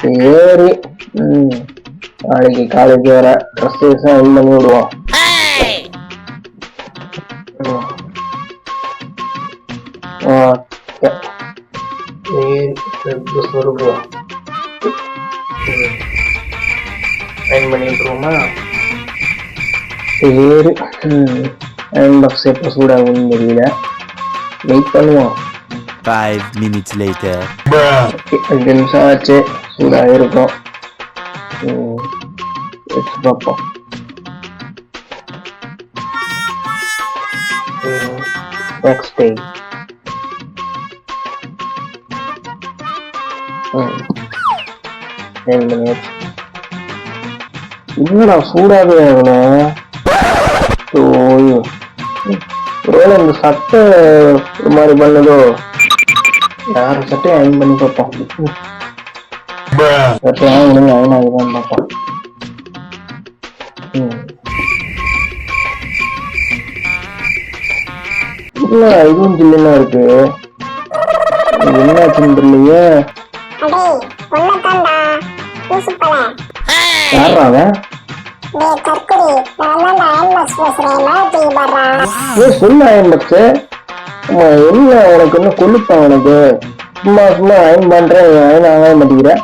சரி. நாளைக்கு காலேஜ் வர ட்ரெஸ் பண்ணி விடுவோம். சொருவோம் பண்ணிட்டுருவோமா? சரி. அயன் பாக்ஸ் எப்போ சூடாகும்னு தெரியல, வெயிட் பண்ணுவோம். 5 minutes later. 5 நிமிஷம் ஆச்சு, சூடாக இருக்கும். வச்சு பார்ப்போம். நெக்ஸ்ட் டே என்னடா சூடாகவே ஆகல. ஒருவேளை இந்த சட்டை ஒரு மாதிரி பண்ணதோ, யார சட்டையை அயன் பண்ணி பார்ப்போம். சட்டை அயன் ஆகுதான்னு பார்ப்போம். இதுவும் ஜில்லுன்னா இருக்கு, என்னாச்சுன்னு தெரியலையே. யாரா சொல்லு அயன் பாக்ஸ். என்ன உனக்கு என்ன கொல்லுப்பான் உனக்கு? சும்மா சும்மா அயன் பண்றேன், அயன் ஆக மாட்டேங்கிறேன்.